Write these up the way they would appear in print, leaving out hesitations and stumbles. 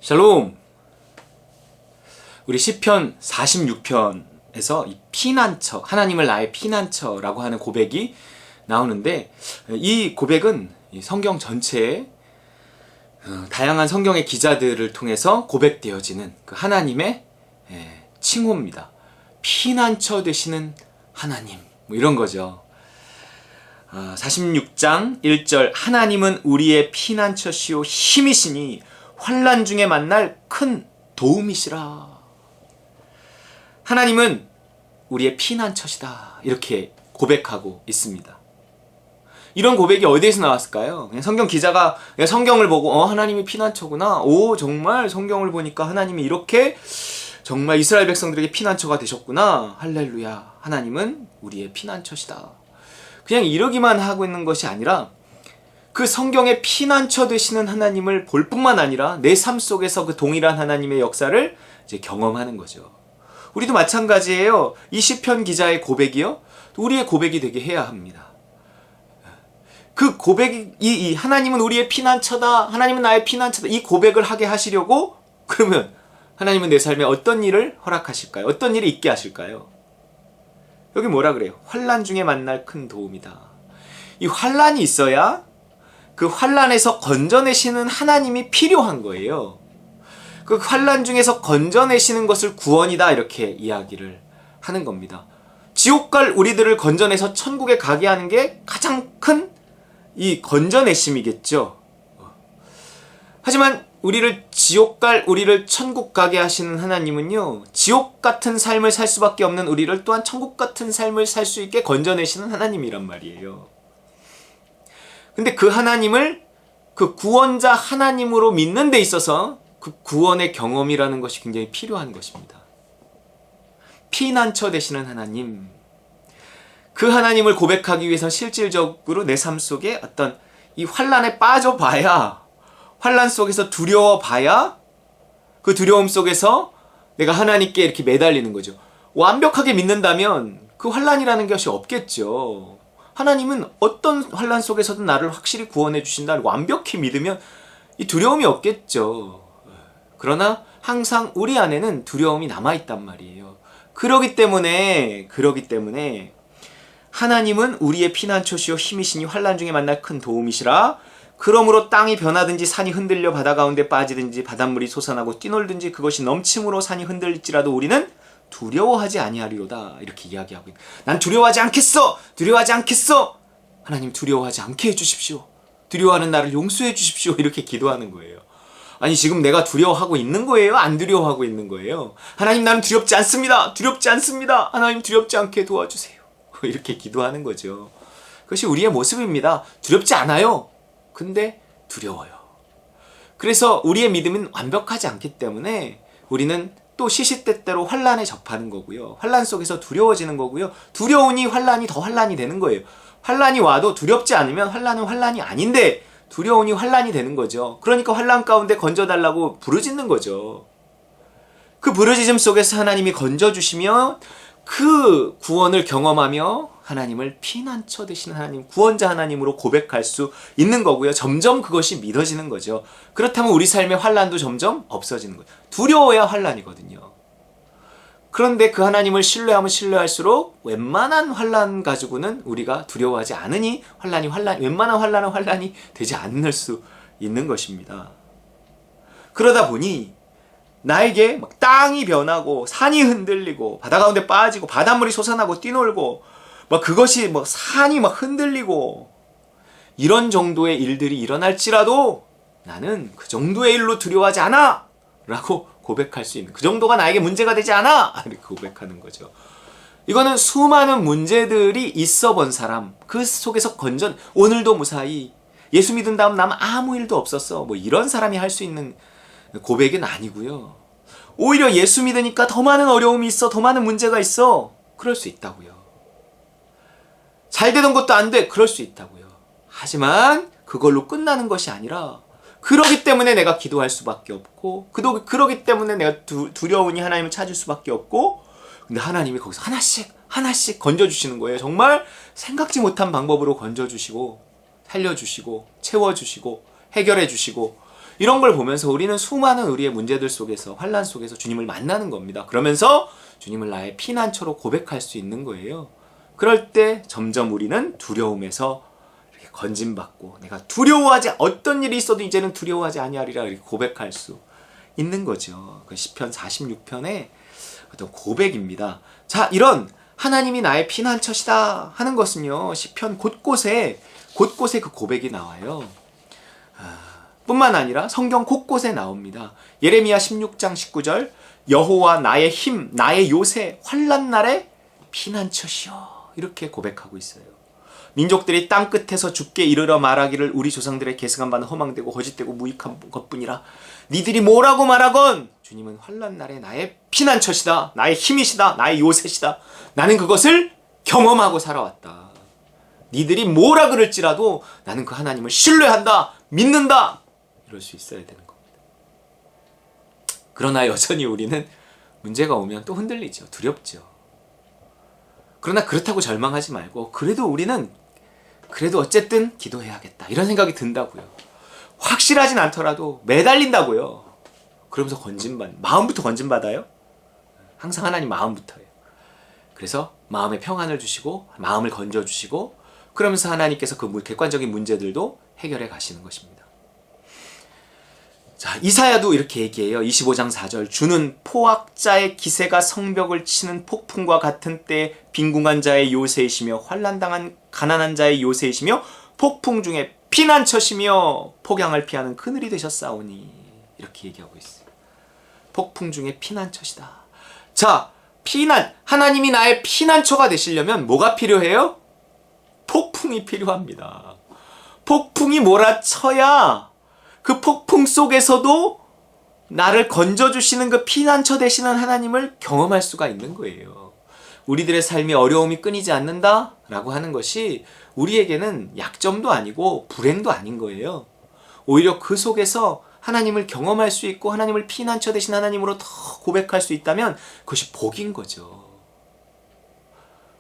샬롬. 우리 시편 46편에서 이 피난처, 하나님을 나의 피난처라고 하는 고백이 나오는데, 이 고백은 성경 전체에 다양한 성경의 기자들을 통해서 고백되어지는 그 하나님의 칭호입니다. 피난처 되시는 하나님, 뭐 이런 거죠. 46장 1절, 하나님은 우리의 피난처시오 힘이시니 환난 중에 만날 큰 도움이시라. 하나님은 우리의 피난처시다, 이렇게 고백하고 있습니다. 이런 고백이 어디에서 나왔을까요? 그냥 성경 기자가 그냥 성경을 보고 하나님이 피난처구나, 정말 성경을 보니까 하나님이 이렇게 정말 이스라엘 백성들에게 피난처가 되셨구나, 할렐루야, 하나님은 우리의 피난처시다, 그냥 이러기만 하고 있는 것이 아니라 그 성경의 피난처 되시는 하나님을 볼 뿐만 아니라 내 삶 속에서 그 동일한 하나님의 역사를 이제 경험하는 거죠. 우리도 마찬가지예요. 이 시편 기자의 고백이요, 우리의 고백이 되게 해야 합니다. 그 고백이, 이 하나님은 우리의 피난처다, 하나님은 나의 피난처다, 이 고백을 하게 하시려고, 그러면 하나님은 내 삶에 어떤 일을 허락하실까요? 어떤 일이 있게 하실까요? 여기 뭐라 그래요? 환난 중에 만날 큰 도움이다. 이 환난이 있어야 그 환난에서 건져내시는 하나님이 필요한 거예요. 그 환난 중에서 건져내시는 것을 구원이다, 이렇게 이야기를 하는 겁니다. 지옥 갈 우리들을 건져내서 천국에 가게 하는 게 가장 큰 이 건져내심이겠죠. 하지만 우리를 지옥 갈 우리를 천국 가게 하시는 하나님은요, 지옥 같은 삶을 살 수밖에 없는 우리를 또한 천국 같은 삶을 살 수 있게 건져내시는 하나님이란 말이에요. 근데 그 하나님을 그 구원자 하나님으로 믿는 데 있어서 그 구원의 경험이라는 것이 굉장히 필요한 것입니다. 피난처 되시는 하나님, 그 하나님을 고백하기 위해서는 실질적으로 내 삶 속에 어떤 이 환난에 빠져봐야, 환난 속에서 두려워봐야 그 두려움 속에서 내가 하나님께 이렇게 매달리는 거죠. 완벽하게 믿는다면 그 환난이라는 것이 없겠죠. 하나님은 어떤 환난 속에서도 나를 확실히 구원해 주신다는 완벽히 믿으면 이 두려움이 없겠죠. 그러나 항상 우리 안에는 두려움이 남아있단 말이에요. 그러기 때문에 하나님은 우리의 피난처시요 힘이시니 환난 중에 만날 큰 도움이시라. 그러므로 땅이 변하든지 산이 흔들려 바다 가운데 빠지든지 바닷물이 솟아나고 뛰놀든지 그것이 넘침으로 산이 흔들릴지라도 우리는 두려워하지 아니하리로다, 이렇게 이야기하고 있는. 난 두려워하지 않겠어, 두려워하지 않겠어. 하나님 두려워하지 않게 해주십시오, 두려워하는 나를 용서해 주십시오, 이렇게 기도하는 거예요. 아니, 지금 내가 두려워하고 있는 거예요, 안 두려워하고 있는 거예요? 하나님, 나는 두렵지 않습니다, 두렵지 않습니다, 하나님 두렵지 않게 도와주세요, 이렇게 기도하는 거죠. 그것이 우리의 모습입니다. 두렵지 않아요, 근데 두려워요. 그래서 우리의 믿음은 완벽하지 않기 때문에 우리는 또 시시때때로 환난에 접하는 거고요, 환난 속에서 두려워지는 거고요, 두려우니 환난이 더 환난이 되는 거예요. 환난이 와도 두렵지 않으면 환난은 환난이 아닌데 두려우니 환난이 되는 거죠. 그러니까 환난 가운데 건져달라고 부르짖는 거죠. 그 부르짖음 속에서 하나님이 건져주시면 그 구원을 경험하며 하나님을 피난처 되시는 하나님, 구원자 하나님으로 고백할 수 있는 거고요. 점점 그것이 믿어지는 거죠. 그렇다면 우리 삶의 환난도 점점 없어지는 거예요. 두려워야 환난이거든요. 그런데 그 하나님을 신뢰하면 신뢰할수록 웬만한 환난 가지고는 우리가 두려워하지 않으니 웬만한 환난은 환난이 되지 않을 수 있는 것입니다. 그러다 보니 나에게 막 땅이 변하고 산이 흔들리고 바다 가운데 빠지고 바닷물이 솟아나고 뛰놀고 막 그것이 뭐 산이 막 흔들리고 이런 정도의 일들이 일어날지라도 나는 그 정도의 일로 두려워하지 않아! 라고 고백할 수 있는, 그 정도가 나에게 문제가 되지 않아! 이렇게 고백하는 거죠. 이거는 수많은 문제들이 있어 본 사람, 그 속에서 오늘도 무사히 예수 믿은 다음 나면 아무 일도 없었어, 뭐 이런 사람이 할 수 있는 고백은 아니고요. 오히려 예수 믿으니까 더 많은 어려움이 있어, 더 많은 문제가 있어, 그럴 수 있다고요. 잘 되던 것도 안 돼, 그럴 수 있다고요. 하지만 그걸로 끝나는 것이 아니라, 그러기 때문에 내가 기도할 수밖에 없고, 그러기 때문에 내가 두려우니 하나님을 찾을 수밖에 없고, 근데 하나님이 거기서 하나씩 건져주시는 거예요. 정말 생각지 못한 방법으로 건져주시고 살려주시고 채워주시고 해결해주시고, 이런 걸 보면서 우리는 수많은 우리의 문제들 속에서, 환난 속에서 주님을 만나는 겁니다. 그러면서 주님을 나의 피난처로 고백할 수 있는 거예요. 그럴 때 점점 우리는 두려움에서 이렇게 건짐받고, 내가 어떤 일이 있어도 이제는 두려워하지 아니하리라 이렇게 고백할 수 있는 거죠. 그 시편 46편의 어떤 고백입니다. 자, 이런 하나님이 나의 피난처시다 하는 것은요, 시편 곳곳에 그 고백이 나와요. 뿐만 아니라 성경 곳곳에 나옵니다. 예레미야 16장 19절, 여호와 나의 힘, 나의 요새, 환난 날에 피난처시여, 이렇게 고백하고 있어요. 민족들이 땅 끝에서 죽게 이르러 말하기를 우리 조상들의 계승한 바는 허망되고 거짓되고 무익한 것뿐이라. 니들이 뭐라고 말하건 주님은 환난 날에 나의 피난처시다, 나의 힘이시다, 나의 요새시다. 나는 그것을 경험하고 살아왔다. 니들이 뭐라 그럴지라도 나는 그 하나님을 신뢰한다, 믿는다, 이럴 수 있어야 되는 겁니다. 그러나 여전히 우리는 문제가 오면 또 흔들리죠. 두렵죠. 그러나 그렇다고 절망하지 말고, 그래도 어쨌든 기도해야겠다, 이런 생각이 든다고요. 확실하진 않더라도 매달린다고요. 그러면서 마음부터 건진받아요. 항상 하나님 마음부터예요. 그래서 마음의 평안을 주시고 마음을 건져주시고, 그러면서 하나님께서 그 객관적인 문제들도 해결해 가시는 것입니다. 자, 이사야도 이렇게 얘기해요. 25장 4절, 주는 포악자의 기세가 성벽을 치는 폭풍과 같은 때에 빈궁한 자의 요새이시며 환난당한 가난한 자의 요새이시며 폭풍 중에 피난처시며 폭양을 피하는 그늘이 되셨사오니, 이렇게 얘기하고 있어요. 폭풍 중에 피난처시다. 자, 하나님이 나의 피난처가 되시려면 뭐가 필요해요? 폭풍이 필요합니다. 폭풍이 몰아쳐야 그 폭풍 속에서도 나를 건져주시는 그 피난처 되시는 하나님을 경험할 수가 있는 거예요. 우리들의 삶이 어려움이 끊이지 않는다 라고 하는 것이 우리에게는 약점도 아니고 불행도 아닌 거예요. 오히려 그 속에서 하나님을 경험할 수 있고 하나님을 피난처 되신 하나님으로 더 고백할 수 있다면 그것이 복인 거죠.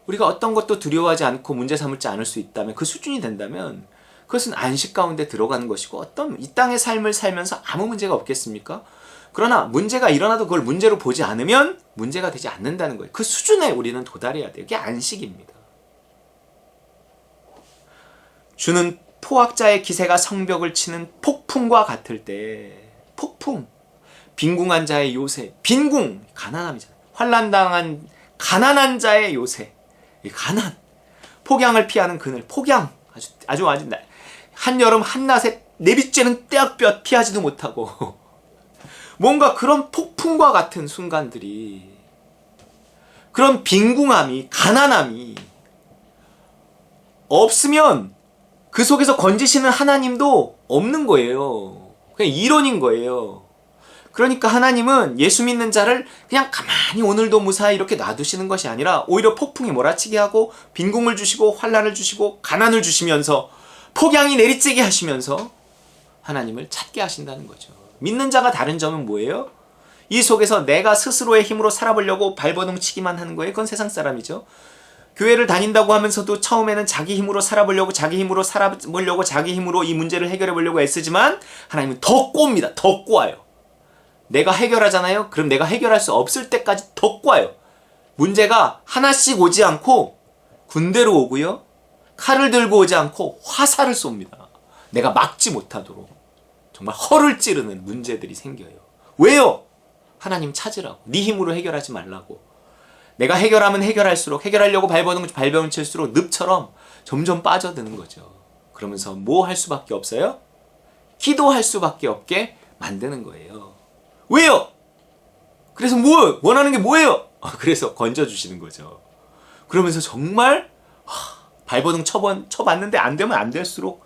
우리가 어떤 것도 두려워하지 않고 문제 삼을지 않을 수 있다면, 그 수준이 된다면 그것은 안식 가운데 들어가는 것이고, 어떤 이 땅의 삶을 살면서 아무 문제가 없겠습니까? 그러나 문제가 일어나도 그걸 문제로 보지 않으면 문제가 되지 않는다는 거예요. 그 수준에 우리는 도달해야 돼요. 그게 안식입니다. 주는 포악자의 기세가 성벽을 치는 폭풍과 같을 때, 폭풍, 빈궁한 자의 요새, 빈궁, 가난함이잖아요. 환난당한 가난한 자의 요새, 이 가난, 폭양을 피하는 그늘, 폭양, 아주 한여름 한낮에 내리쬐는 떼약볕 피하지도 못하고 뭔가 그런 폭풍과 같은 순간들이, 그런 빈궁함이, 가난함이 없으면 그 속에서 건지시는 하나님도 없는 거예요. 그냥 이론인 거예요. 그러니까 하나님은 예수 믿는 자를 그냥 가만히 오늘도 무사히 이렇게 놔두시는 것이 아니라 오히려 폭풍이 몰아치게 하고 빈궁을 주시고 환난을 주시고 가난을 주시면서 폭양이 내리쬐게 하시면서 하나님을 찾게 하신다는 거죠. 믿는 자가 다른 점은 뭐예요? 이 속에서 내가 스스로의 힘으로 살아보려고 발버둥 치기만 하는 거예요. 그건 세상 사람이죠. 교회를 다닌다고 하면서도 처음에는 자기 힘으로 살아보려고, 자기 힘으로 이 문제를 해결해 보려고 애쓰지만 하나님은 더 꼽니다. 더 꼬아요. 내가 해결하잖아요. 그럼 내가 해결할 수 없을 때까지 더 꼬아요. 문제가 하나씩 오지 않고 군대로 오고요, 칼을 들고 오지 않고 화살을 쏩니다. 내가 막지 못하도록 정말 허를 찌르는 문제들이 생겨요. 왜요? 하나님 찾으라고. 네 힘으로 해결하지 말라고. 내가 해결하면 해결할수록, 해결하려고 발버둥 칠수록 늪처럼 점점 빠져드는 거죠. 그러면서 뭐 할 수밖에 없어요? 기도할 수밖에 없게 만드는 거예요. 왜요? 그래서 원하는 게 뭐예요? 그래서 건져주시는 거죠. 그러면서 정말 발버둥 쳐봤는데 안 되면 안 될수록,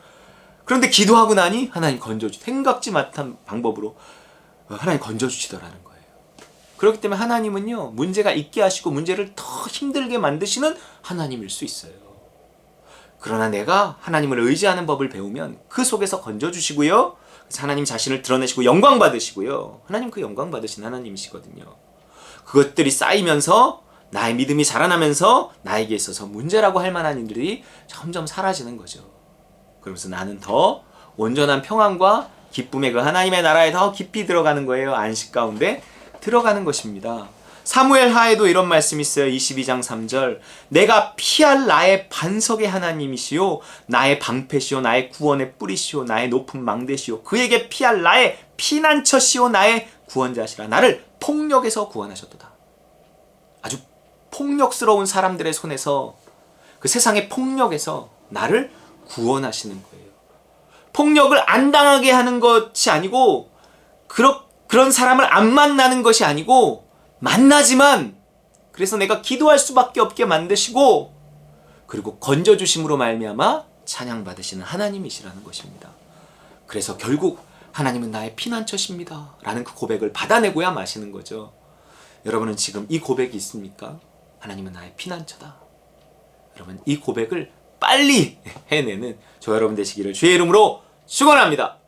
그런데 기도하고 나니 하나님 생각지 못한 방법으로 하나님 건져주시더라는 거예요. 그렇기 때문에 하나님은요, 문제가 있게 하시고 문제를 더 힘들게 만드시는 하나님일 수 있어요. 그러나 내가 하나님을 의지하는 법을 배우면 그 속에서 건져주시고요, 그래서 하나님 자신을 드러내시고 영광 받으시고요, 하나님 그 영광 받으신 하나님이시거든요. 그것들이 쌓이면서 나의 믿음이 자라나면서 나에게 있어서 문제라고 할 만한 일들이 점점 사라지는 거죠. 그러면서 나는 더 온전한 평안과 기쁨의 그 하나님의 나라에 더 깊이 들어가는 거예요. 안식 가운데 들어가는 것입니다. 사무엘 하에도 이런 말씀이 있어요. 22장 3절. 내가 피할 나의 반석의 하나님이시요 나의 방패시요 나의 구원의 뿌리시요 나의 높은 망대시요 그에게 피할 나의 피난처시요 나의 구원자시라. 나를 폭력에서 구원하셨도다. 아주 폭력스러운 사람들의 손에서, 그 세상의 폭력에서 나를 구원하시는 거예요. 폭력을 안 당하게 하는 것이 아니고, 그런 사람을 안 만나는 것이 아니고, 만나지만 그래서 내가 기도할 수밖에 없게 만드시고, 그리고 건져주심으로 말미암아 찬양받으시는 하나님이시라는 것입니다. 그래서 결국 하나님은 나의 피난처십니다 라는 그 고백을 받아내고야 마시는 거죠. 여러분은 지금 이 고백이 있습니까? 하나님은 나의 피난처다. 여러분, 이 고백을 빨리 해내는 저 여러분 되시기를 주의 이름으로 축원합니다.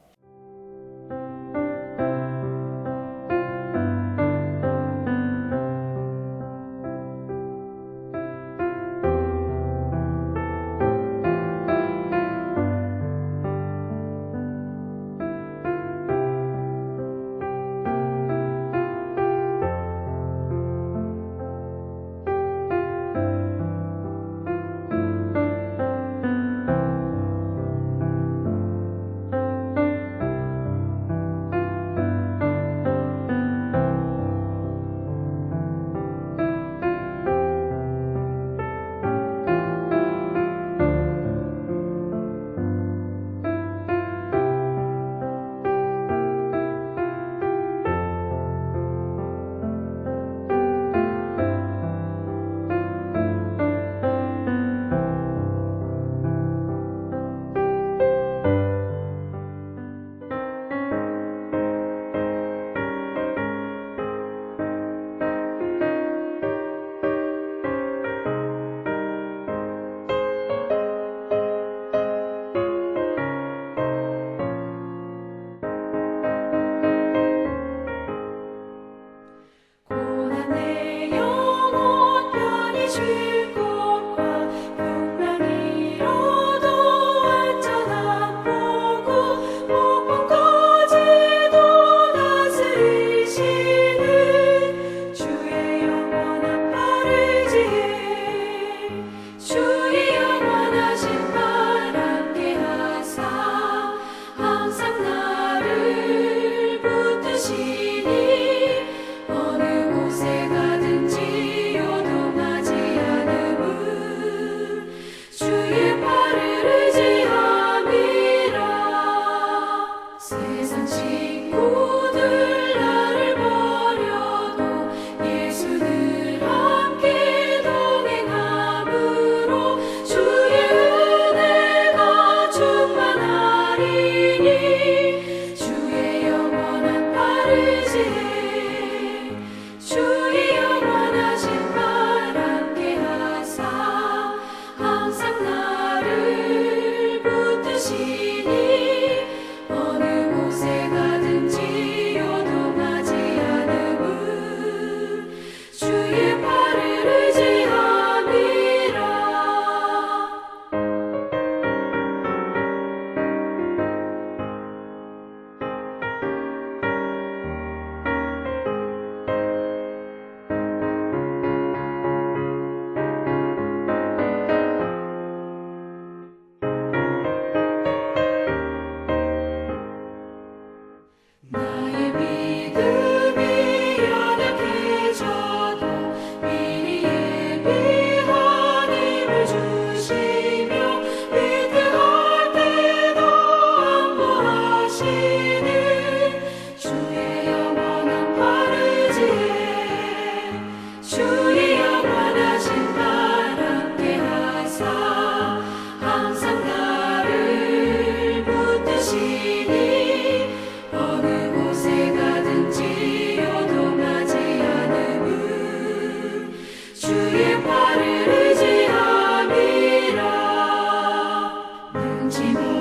지모